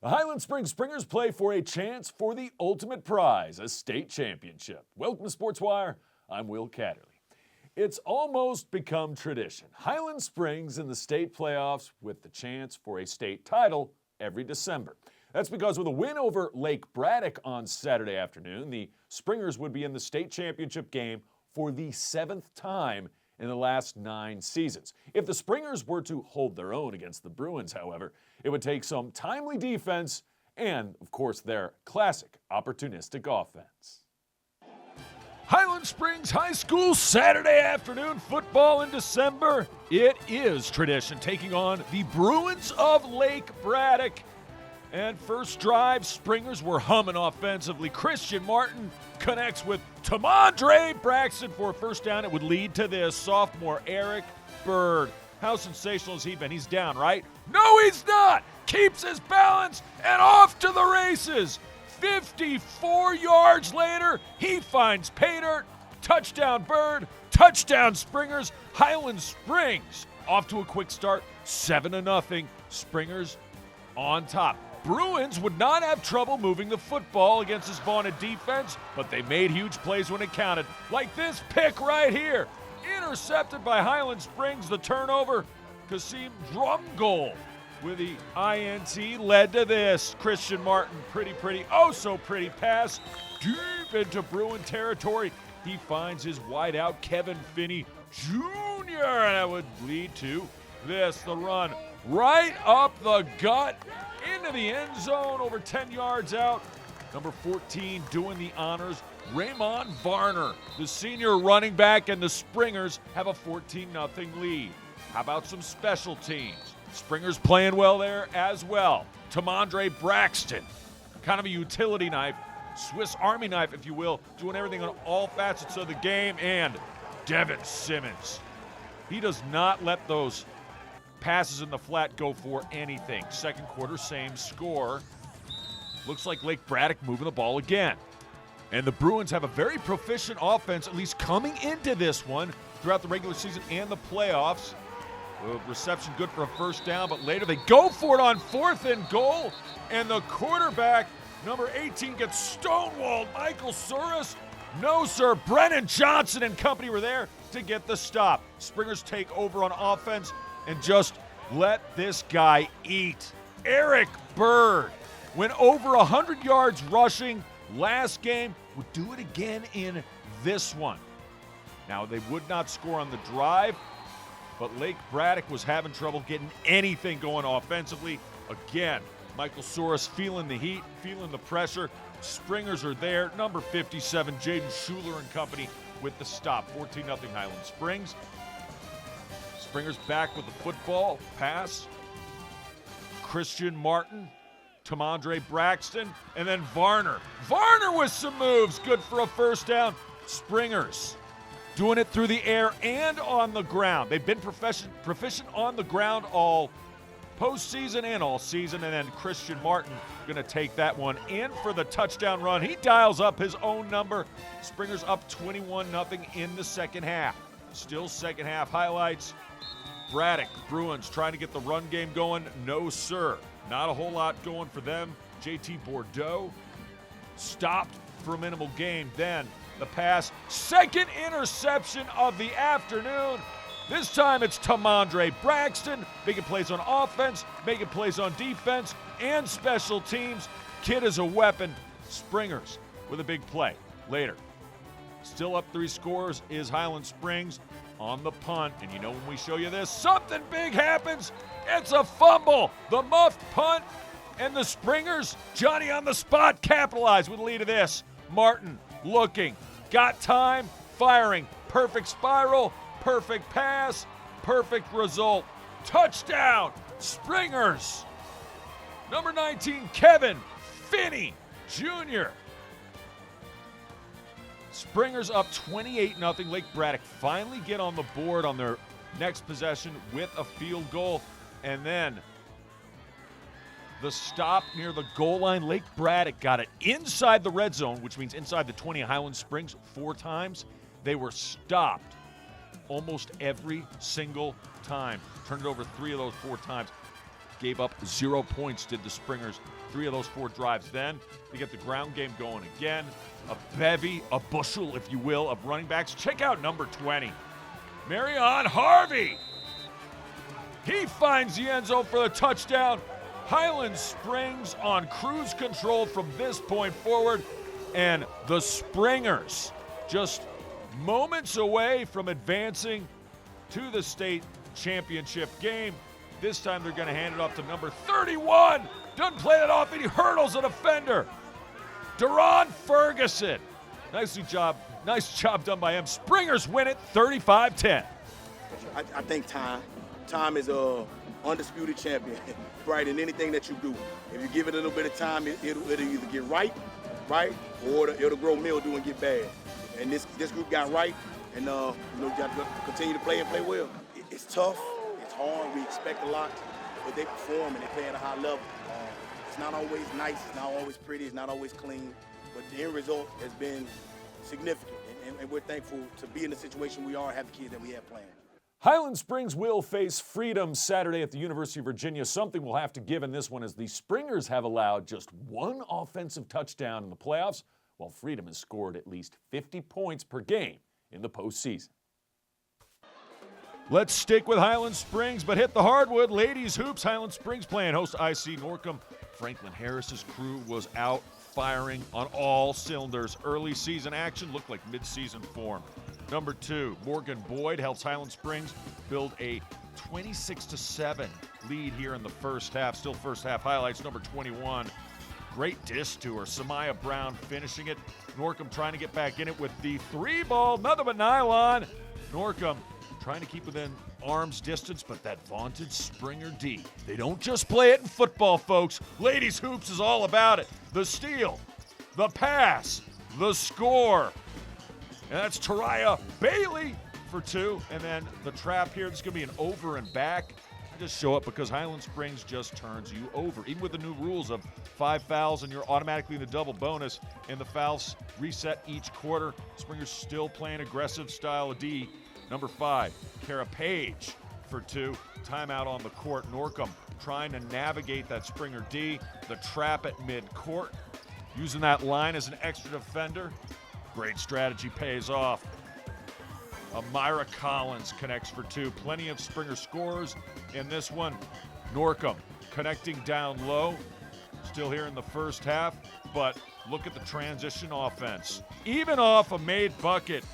The Highland Springs Springers play for a chance for the ultimate prize, a state championship. Welcome to Sportswire. I'm Will Catterley. It's almost become tradition. Highland Springs in the state playoffs with the chance for a state title every December. That's because with a win over Lake Braddock on Saturday afternoon, the Springers would be in the state championship game for the 7th time in the last 9 seasons. If the Springers were to hold their own against the Bruins, however, it would take some timely defense and, of course, their classic opportunistic offense. Highland Springs High School Saturday afternoon football in December. It is tradition, taking on the Bruins of Lake Braddock. And first drive, Springers were humming offensively. Christian Martin connects with Tamondre Braxton for a first down. It would lead to this. Sophomore Eric Bird. How sensational has he been? He's down, right? No, he's not! Keeps his balance and off to the races. 54 yards later, he finds pay dirt. Touchdown Bird, touchdown Springers. Highland Springs off to a quick start, 7-0. Springers on top. Bruins would not have trouble moving the football against this vaunted defense, but they made huge plays when it counted, like this pick right here. Intercepted by Highland Springs, the turnover. Kasim Drumgoal with the INT led to this. Christian Martin, oh so pretty pass, deep into Bruin territory. He finds his wideout, Kevin Finney Jr., and that would lead to this, the run right up the gut into the end zone, over 10 yards out. Number 14 doing the honors, Raymond Varner, the senior running back, and the Springers have a 14-0 lead. How about some special teams? Springers playing well there as well. Tamondre Braxton, kind of a utility knife, Swiss Army knife, if you will, doing everything on all facets of the game. And Devin Simmons, he does not let those passes in the flat go for anything. Second quarter, same score. Looks like Lake Braddock moving the ball again. And the Bruins have a very proficient offense, at least coming into this one, throughout the regular season and the playoffs. Reception good for a first down, but later they go for it on 4th and goal. And the quarterback, number 18, gets stonewalled. Michael Suris. No, sir. Brennan Johnson and company were there to get the stop. Springers take over on offense and just let this guy eat. Eric Bird went over 100 yards rushing last game, would do it again in this one. Now, they would not score on the drive, but Lake Braddock was having trouble getting anything going offensively. Again, Michael Suris feeling the heat, feeling the pressure. Springers are there. Number 57, Jaden Schuler and company with the stop. 14-0 Highland Springs. Springers back with the football. Pass. Christian Martin, Tamondre Braxton, and then Varner. Varner with some moves. Good for a first down. Springers doing it through the air and on the ground. They've been proficient on the ground all postseason and all season. And then Christian Martin going to take that one in for the touchdown run. He dials up his own number. Springers up 21-0 in the second half. Still second half highlights. Braddock, Bruins trying to get the run game going. No, sir. Not a whole lot going for them. JT Bordeaux stopped for a minimal gain. Then the pass. Second interception of the afternoon. This time it's Tamondre Braxton making plays on offense, making plays on defense, and special teams. Kid is a weapon. Springers with a big play later. Still up 3 scores is Highland Springs on the punt. And you know when we show you this, something big happens. It's a fumble. The muffed punt. And the Springers, Johnny on the spot, capitalize with the lead of this. Martin looking. Got time. Firing. Perfect spiral. Perfect pass. Perfect result. Touchdown. Springers. Number 19, Kevin Finney Jr. Springers up 28-0. Lake Braddock finally get on the board on their next possession with a field goal. And then the stop near the goal line. Lake Braddock got it inside the red zone, which means inside the 20 of Highland Springs 4 times. They were stopped almost every single time. Turned it over 3 of those 4 times. gave up 0 points, did the Springers. 3 of those 4 drives. Then they get the ground game going again. A bevy, a bushel, if you will, of running backs. Check out number 20, Marion Harvey. He finds the end zone for the touchdown. Highland Springs on cruise control from this point forward. And the Springers just moments away from advancing to the state championship game. This time they're going to hand it off to number 31. Doesn't play it off, and he hurdles a defender. Deron Ferguson. Nice job done by him. Springers win it 35-10. I think time is a undisputed champion, right, in anything that you do. If you give it a little bit of time, it'll either get right, or it'll grow mildew and get bad. And this group got right, and you got to continue to play and play well. It's tough, it's hard, we expect a lot, but they perform and they play at a high level. It's not always nice, it's not always pretty, it's not always clean, but the end result has been significant, and we're thankful to be in the situation we are and have the kids that we have playing. Highland Springs will face Freedom Saturday at the University of Virginia. Something we'll have to give in this one, as the Springers have allowed just 1 offensive touchdown in the playoffs, while Freedom has scored at least 50 points per game in the postseason. Let's stick with Highland Springs, but hit the hardwood. Ladies hoops, Highland Springs playing host IC Norcom. Franklin Harris's crew was out firing on all cylinders. Early season action looked like mid-season form. Number 2, Morgan Boyd helps Highland Springs build a 26-7 lead here in the first half. Still first half highlights. Number 21, great dish to her. Samaya Brown finishing it. Norcom trying to get back in it with the 3-ball, nothing but nylon. Norcom trying to keep within arm's distance, but that vaunted Springer D. They don't just play it in football, folks. Ladies hoops is all about it. The steal, the pass, the score. And that's Tariah Bailey for 2. And then the trap here, this is going to be an over and back. Just show up because Highland Springs just turns you over. Even with the new rules of 5 fouls and you're automatically in the double bonus, and the fouls reset each quarter. Springers still playing aggressive style of D. Number 5, Kara Page for 2. Timeout on the court. Norcom trying to navigate that Springer D. The trap at mid-court. Using that line as an extra defender. Great strategy pays off. Amira Collins connects for 2. Plenty of Springer scores in this one. Norcom connecting down low. Still here in the first half, but look at the transition offense. Even off a made bucket.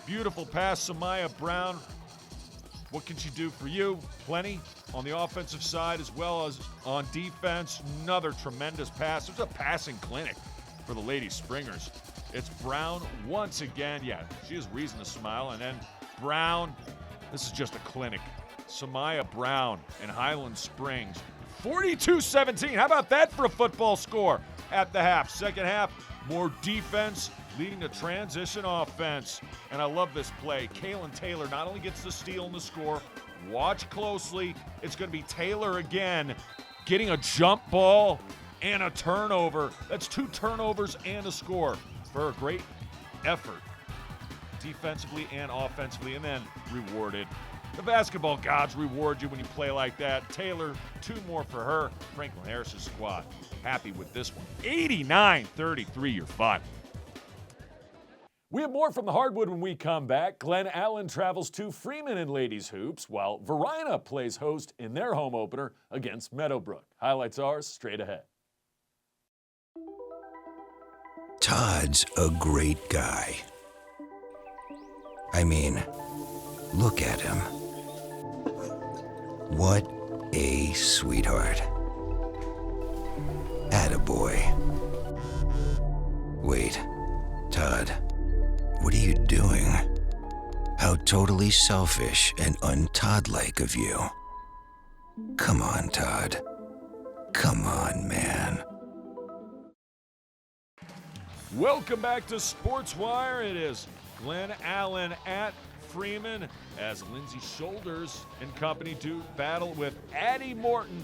Beautiful pass, Samaya Brown. What can she do for you? Plenty on the offensive side as well as on defense. Another tremendous pass. It's a passing clinic for the Lady Springers. It's Brown once again. Yeah, she has reason to smile. And then Brown, this is just a clinic. Samaya Brown and Highland Springs. 42-17. How about that for a football score at the half? Second half, more defense leading to transition offense. And I love this play. Kaylin Taylor not only gets the steal and the score, watch closely. It's going to be Taylor again getting a jump ball and a turnover. That's 2 turnovers and a score for a great effort defensively and offensively, and then rewarded. The basketball gods reward you when you play like that. Taylor, 2 more for her. Franklin Harris's squad happy with this one. 89-33 your final. We have more from the hardwood when we come back. Glen Allen travels to Freeman in ladies hoops, while Varina plays host in their home opener against Meadowbrook. Highlights are straight ahead. Todd's a great guy. I mean, look at him. What a sweetheart. Attaboy. Wait, Todd, what are you doing? How totally selfish and un-Todd-like of you. Come on, Todd. Come on, man. Welcome back to SportsWire. It is Glen Allen at Freeman as Lindsay Shoulders and company do battle with Addie Morton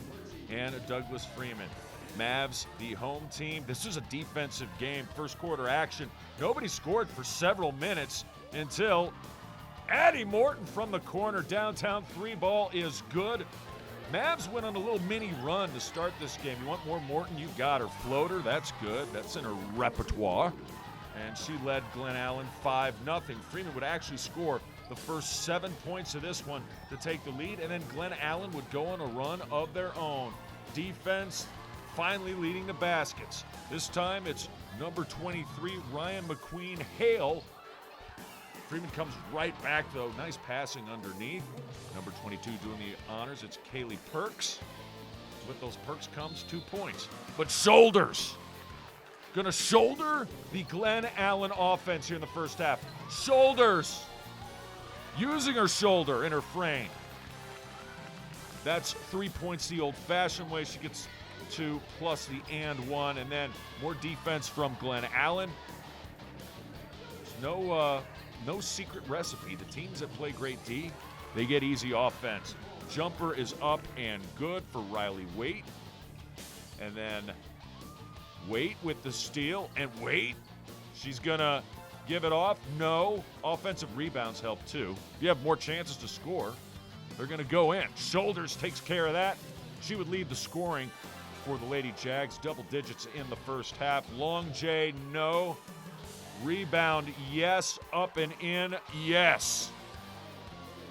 and Douglas Freeman. Mavs, the home team. This is a defensive game. First quarter action. Nobody scored for several minutes until Addie Morton from the corner. Downtown 3-ball is good. Mavs went on a little mini run to start this game. You want more Morton? You got her. Floater, that's good. That's in her repertoire. And she led Glen Allen 5-0. Freeman would actually score the first 7 points of this one to take the lead, and then Glen Allen would go on a run of their own. Defense finally leading the baskets. This time it's number 23, Ryan McQueen Hale. Freeman comes right back, though. Nice passing underneath. Number 22 doing the honors. It's Kaylee Perks. With those perks comes 2 points. But shoulders. Gonna shoulder the Glen Allen offense here in the first half. Shoulders. Using her shoulder in her frame. That's 3 points the old-fashioned way. She gets 2 plus the and 1. And then more defense from Glen Allen. There's no secret recipe. The teams that play great D, they get easy offense. Jumper is up and good for Riley Waite. And then Waite with the steal. And Waite, she's going to give it off. No. Offensive rebounds help too. If you have more chances to score, they're going to go in. Shoulders takes care of that. She would lead the scoring for the Lady Jags. Double digits in the first half. Long J, no. Rebound, yes. Up and in, yes.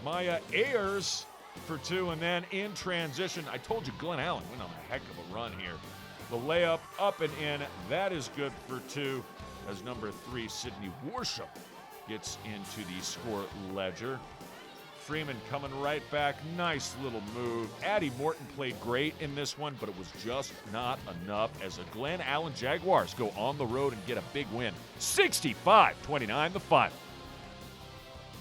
Maya Ayers for 2, and then in transition, I told you Glen Allen went on a heck of a run here. The layup, up and in, that is good for 2, as number 3, Sydney Worship, gets into the score ledger. Freeman coming right back. Nice little move. Addie Morton played great in this one, but it was just not enough as the Glen Allen Jaguars go on the road and get a big win. 65-29, the final.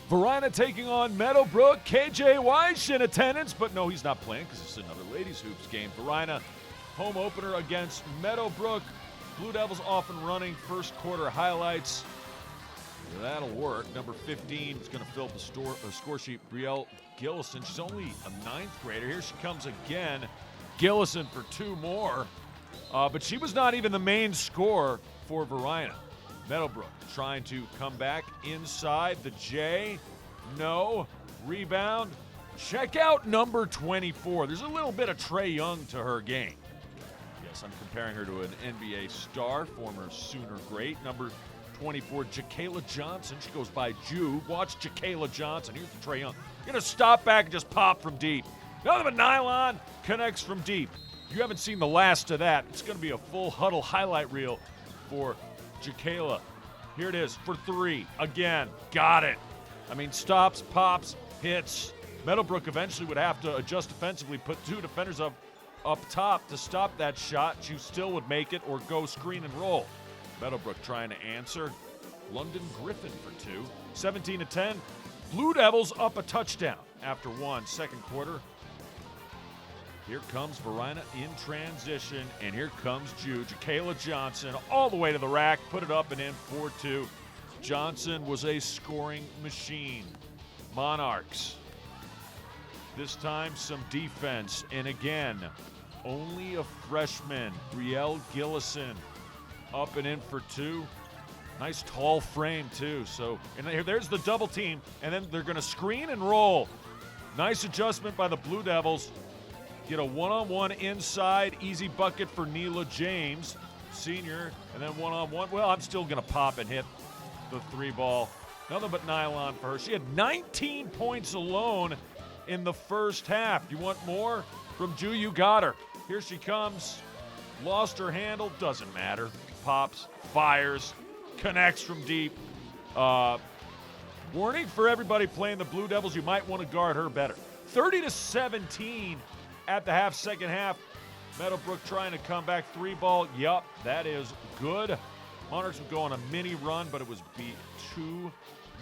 Varina taking on Meadowbrook. KJ Weiss in attendance, but no, he's not playing because it's another ladies hoops game. Varina, home opener against Meadowbrook. Blue Devils off and running. First quarter highlights. That'll work. Number 15 is going to fill the score sheet. Brielle Gillison. She's only a 9th grader. Here she comes again. Gillison for 2 more. But she was not even the main scorer for Varina. Meadowbrook trying to come back inside the J. No. Rebound. Check out number 24. There's a little bit of Trae Young to her game. Yes, I'm comparing her to an NBA star, former Sooner great. Number 24, Ja'Kayla Johnson. She goes by Jew. Watch Ja'Kayla Johnson. Here's the Trae Young. Gonna stop back and just pop from deep. Nothing but nylon connects from deep. You haven't seen the last of that. It's gonna be a full huddle highlight reel for Ja'Kayla. Here it is for 3. Again, got it. I mean, stops, pops, hits. Meadowbrook eventually would have to adjust defensively, put 2 defenders up top to stop that shot. You still would make it or go screen and roll. Meadowbrook trying to answer. London Griffin for 2. 17-10. Blue Devils up a touchdown after 1 second quarter. Here comes Varina in transition, and here comes Ja'Kayla Johnson all the way to the rack. Put it up and in 4-2. Johnson was a scoring machine. Monarchs. This time some defense, and again, only a freshman, Brielle Gillison. Up and in for 2. Nice tall frame, too. So, and there's the double team, and then they're going to screen and roll. Nice adjustment by the Blue Devils. Get a one-on-one inside. Easy bucket for Neela James, senior. And then one-on-one. Well, I'm still going to pop and hit the 3 ball. Nothing but nylon for her. She had 19 points alone in the first half. You want more from Ju? You got her. Here she comes. Lost her handle. Doesn't matter. Pops, fires, connects from deep. Warning for everybody playing the Blue Devils, you might want to guard her better. 30-17 at the half, second half. Meadowbrook trying to come back. 3 ball. Yup, that is good. Monarchs would go on a mini run, but it was beat too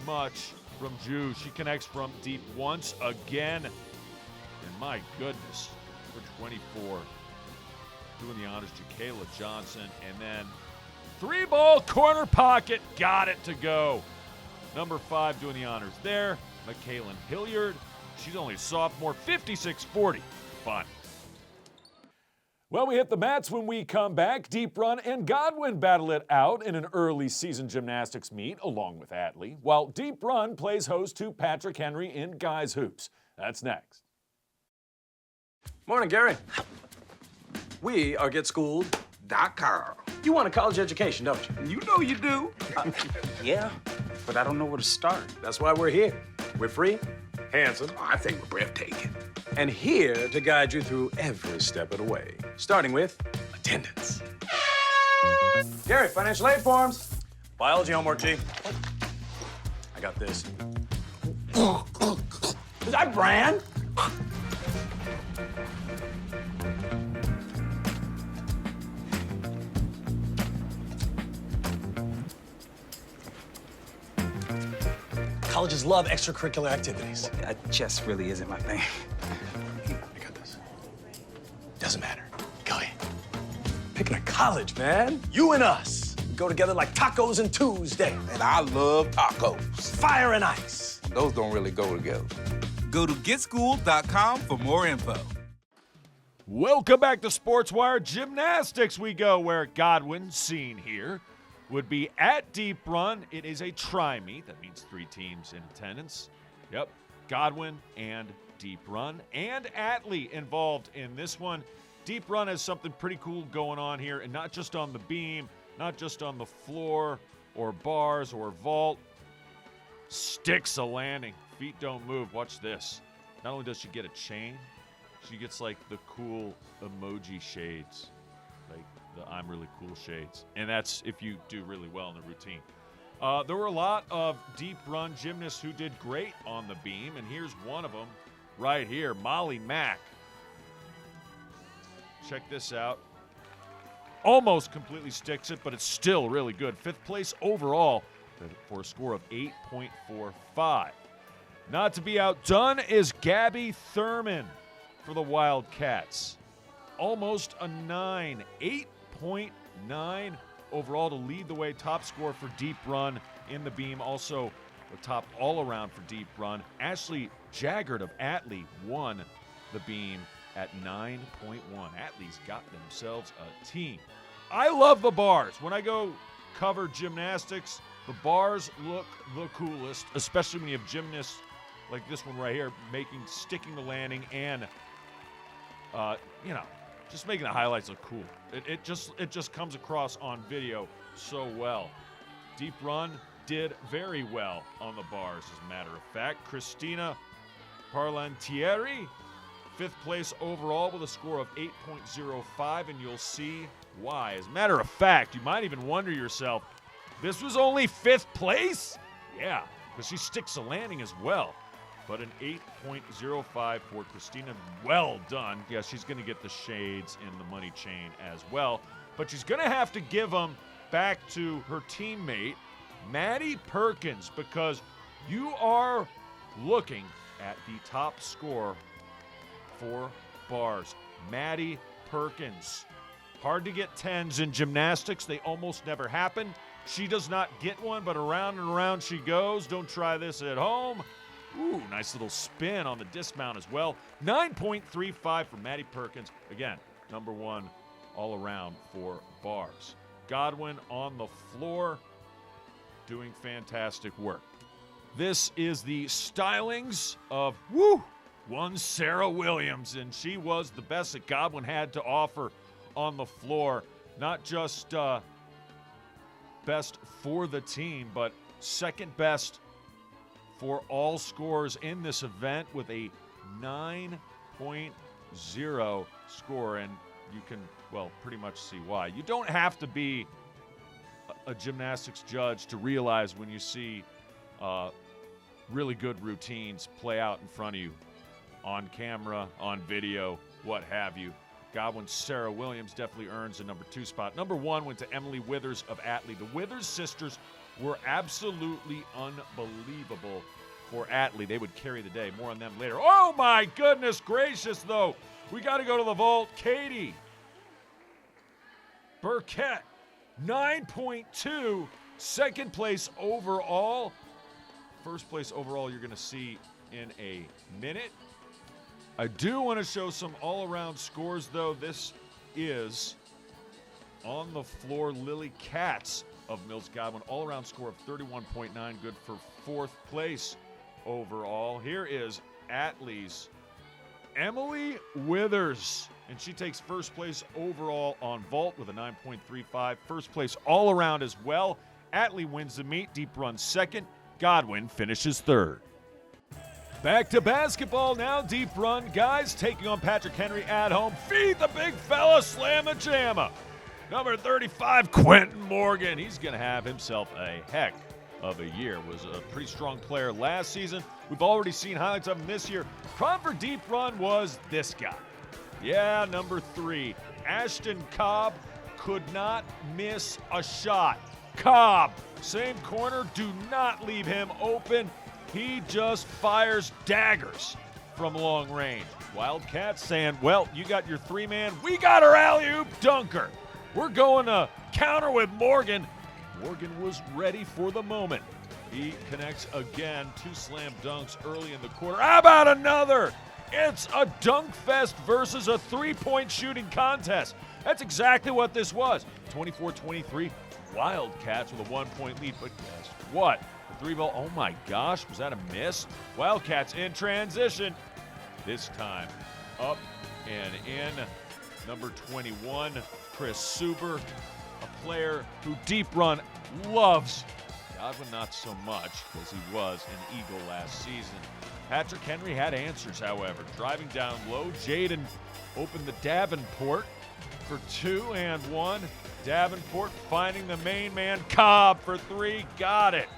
much from Ju. She connects from deep once again. And my goodness, for 24. Doing the honors, Ja'Kayla Johnson, and then 3 ball corner pocket, got it to go. Number 5 doing the honors there, McKaylin Hilliard. She's only a sophomore, 56-40. Fun. Well, we hit the mats when we come back. Deep Run and Godwin battle it out in an early season gymnastics meet along with Atlee, while Deep Run plays host to Patrick Henry in Guys Hoops. That's next. Morning, Gary. We are GetSchooled.com. You want a college education, don't you? You know you do. Yeah, but I don't know where to start. That's why we're here. We're free, handsome, Oh, I think we're breathtaking. and here to guide you through every step of the way, starting with attendance. Gary, financial aid forms. Biology homework, G. I got this. Is that Bran? Colleges love extracurricular activities. Chess really isn't my thing. I got this. Doesn't matter. Go ahead. Picking a college, man. You and us. We go together like tacos and Tuesday. And I love tacos. Fire and ice. Those don't really go together. Go to GetSchooled.com for more info. Welcome back to SportsWire Gymnastics. We go where Godwin, seen here, would be at Deep Run. It is a tri-meet. That means 3 teams in attendance. Yep, Godwin and Deep Run. And Atlee involved in this one. Deep Run has something pretty cool going on here, and not just on the beam, not just on the floor or bars or vault. Sticks a landing. Feet don't move. Watch this. Not only does she get a chain, she gets like the cool emoji shades. Like the I'm really cool shades. And that's if you do really well in the routine. There were a lot of Deep Run gymnasts who did great on the beam, and here's one of them right here, Molly Mack. Check this out. Almost completely sticks it, but it's still really good. 5th place overall for a score of 8.45. Not to be outdone is Gabby Thurman for the Wildcats. Almost a 9, 8.9 overall to lead the way. Top score for Deep Run in the beam. Also the top all-around for Deep Run. Ashley Jaggard of Atlee won the beam at 9.1. Atlee's got themselves a team. I love the bars. When I go cover gymnastics, the bars look the coolest, especially when you have gymnasts like this one right here, sticking the landing and, just making the highlights look cool. It just comes across on video so well. Deep Run did very well on the bars, as a matter of fact. Christina Parlantieri, 5th place overall with a score of 8.05, and you'll see why. As a matter of fact, you might even wonder yourself, this was only 5th place? Yeah, because she sticks a landing as well. But an 8.05 for Christina. Well done. Yeah, she's going to get the shades in the money chain as well. But she's going to have to give them back to her teammate, Maddie Perkins, because you are looking at the top score for bars. Maddie Perkins. Hard to get 10s in gymnastics. They almost never happen. She does not get one, but around and around she goes. Don't try this at home. Ooh, nice little spin on the dismount as well. 9.35 for Maddie Perkins. Again, number 1 all around for bars. Godwin on the floor, doing fantastic work. This is the stylings of, one Sarah Williams, and she was the best that Godwin had to offer on the floor. Not just best for the team, but second best for all scores in this event with a 9.0 score, and you can, pretty much see why. You don't have to be a gymnastics judge to realize when you see really good routines play out in front of you on camera, on video, what have you. Godwin's Sarah Williams definitely earns the number 2 spot. Number 1 went to Emily Withers of Atlee. The Withers sisters were absolutely unbelievable for Atlee. They would carry the day. More on them later. Oh my goodness gracious, though. We got to go to the vault. Katie Burkett, 9.2, 2nd place overall. 1st place overall you're going to see in a minute. I do want to show some all-around scores, though. This is on the floor Lily Katz of Mills Godwin. All-around score of 31.9, good for 4th place overall. Here is Atlee's Emily Withers, and she takes first place overall on vault with a 9.35. First place all around as well. Atlee wins the meet. Deep run second. Godwin finishes third. Back to basketball now. Deep run guys taking on Patrick Henry at home. Feed the big fella, slam a jamma. Number 35, Quentin Morgan. He's going to have himself a heck of a year. Was a pretty strong player last season. We've already seen highlights of him this year. Problem for deep run was this guy. Yeah, number 3, Ashton Cobb could not miss a shot. Cobb, same corner, do not leave him open. He just fires daggers from long range. Wildcats saying, well, you got your 3-man, we got our alley-oop dunker. We're going to counter with Morgan. Morgan was ready for the moment. He connects again, 2 slam dunks early in the quarter. How about another? It's a dunk fest versus a 3-point shooting contest. That's exactly what this was. 24-23, Wildcats with a 1-point lead. But guess what? The 3-ball, oh my gosh, was that a miss? Wildcats in transition. This time up and in. Number 21, Chris Suber, a player who deep run loves. Godwin not so much because he was an Eagle last season. Patrick Henry had answers, however. Driving down low, Jaden opened the Davenport for 2 and 1. Davenport finding the main man, Cobb for 3, got it.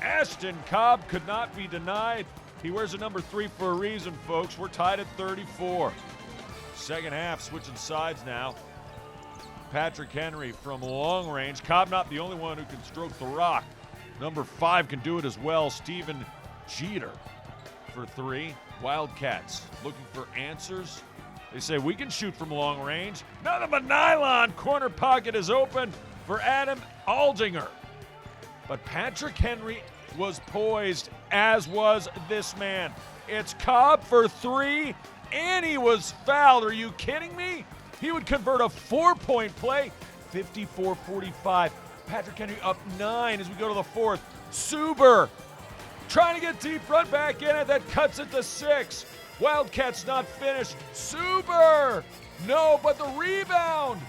Ashton Cobb could not be denied. He wears a number 3 for a reason, folks. We're tied at 34. Second half, switching sides now. Patrick Henry from long range. Cobb not the only one who can stroke the rock. Number 5 can do it as well. Steven Jeter for 3. Wildcats looking for answers. They say we can shoot from long range. Nothing but nylon. Corner pocket is open for Adam Aldinger. But Patrick Henry was poised, as was this man. It's Cobb for 3, and he was fouled. Are you kidding me? He would convert a 4-point play, 54-45. Patrick Henry up 9 as we go to the 4th. Suber trying to get deep run back in it. That cuts it to 6. Wildcats not finished. Suber! No, but the rebound.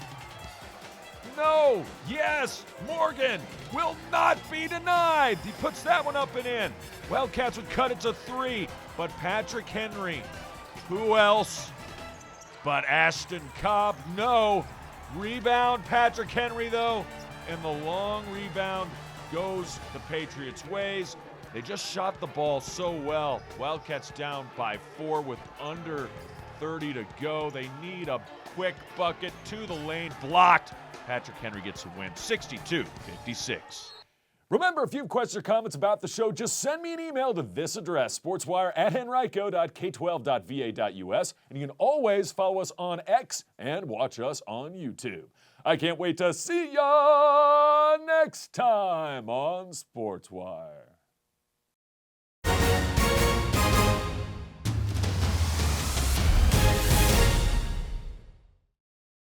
No, yes, Morgan will not be denied. He puts that one up and in. Wildcats would cut it to 3, but Patrick Henry, who else but Ashton Cobb? No. Rebound, Patrick Henry, though, and the long rebound goes the Patriots' ways. They just shot the ball so well. Wildcats down by 4 with under 30 to go. They need a quick bucket to the lane, blocked. Patrick Henry gets a win, 62-56. Remember, if you have questions or comments about the show, just send me an email to this address, sportswire@henrico.k12.va.us, and you can always follow us on X and watch us on YouTube. I can't wait to see ya next time on Sportswire.